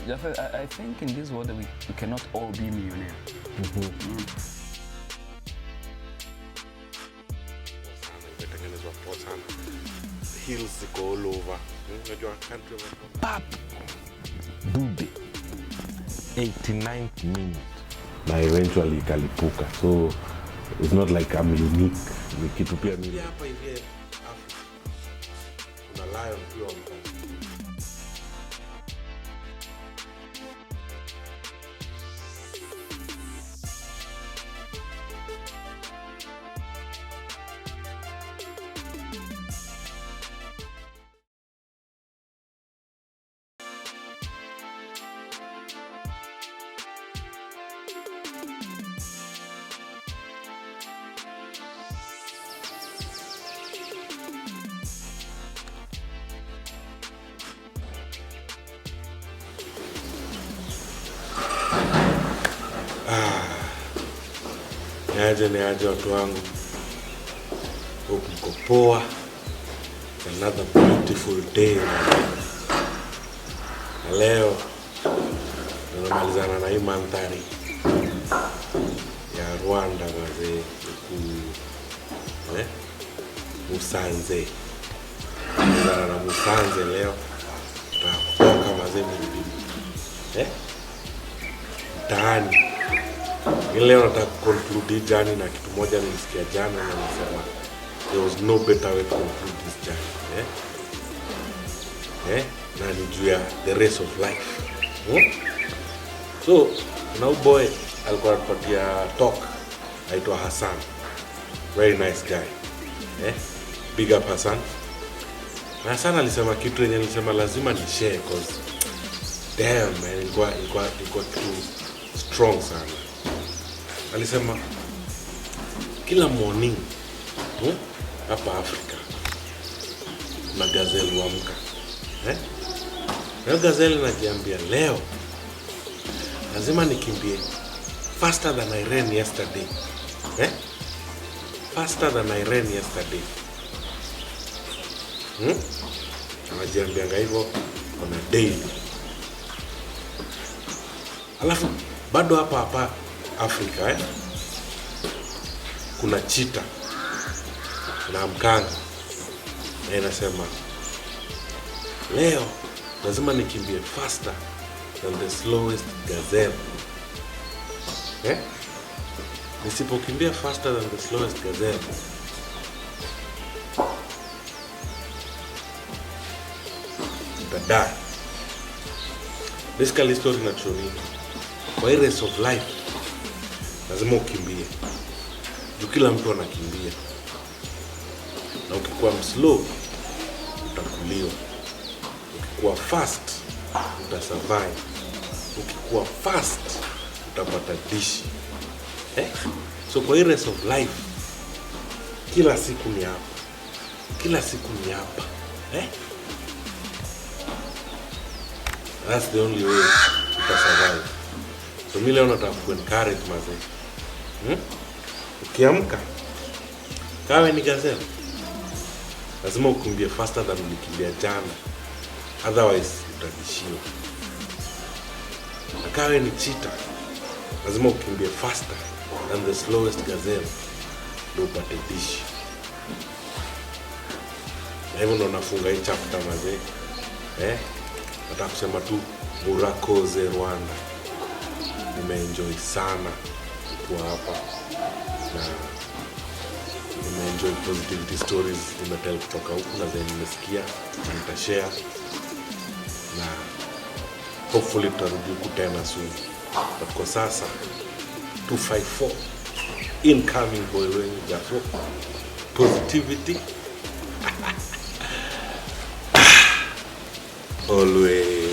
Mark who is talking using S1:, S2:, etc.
S1: I think in this world we cannot all be millionaires.
S2: Imetengenezwa poa sana. Hills ziko all over. Unajua country
S3: Pap. Dude. 89th minute. Na eventually ikalipuka. So it's not like I'm unique. Ni kitu pia mimi.
S2: Hapa hivi Africa. Kuna lion pia mta. Niaje watu wangu. Hope mko poa. Another beautiful day. Na leo tunamalizana na hii mandhari ya Rwanda mazee Musanze. Na Musanze leo tutakutoka mazee mtaani. Leo nataka conclude journey na kitu moja nilisikia jana na nisema there was no better way to conclude this journey. Na ni juu ya the race of life. So now boy alikuwa anapatia talk aitwa Hassan, very nice guy. Big up Hassan. Na Hassan alisema kitu yenye alisema lazima ni share cause damn man, ilikuwa too strong sana. Alisema kila morning hapa Afrika kuna gazelle huamka. Na gazelle inajiambia leo lazima nikimbie faster than I ran yesterday. Faster than I ran yesterday. Anajiambia hivyo on a daily. Alafu bado hapa Afrika kuna cheetah na mkanga na inasema leo lazima nikimbie faster than the slowest gazelle. Nisipokimbia faster than the slowest gazelle nitadai. Basically story inatuonyesha kwa race of life lazima ukimbie. Juu kila mtu anakimbia. Na ukikuwa slow utakuliwa. Ukikuwa fast utasurvive. Ukikuwa fast utapata dishi. So kwa race of life kila siku ni hapa. Kila siku ni hapa. That's the only way utasurvive. So mimi leo nataka ku-encourage mazee. Ukiamka kawe ni gazelle, lazima ukimbie faster than ulikimbia jana, otherwise utadishiwa. Na kawe ni cheetah, lazima ukimbie faster than the slowest gazelle ndio upate dishi. Na hivyo ndo nafunga hii chapter mazee. Nataka kusema tu Murakoze Rwanda. Nimeenjoy sana kuwa hapa na nimeenjoy positivity stories nimetell kutoka huku na zenye nimesikia na nitashare, na hopefully tutarudi huku tena soon. But kwa sasa 254 incoming boy wengi Jafo positivity always.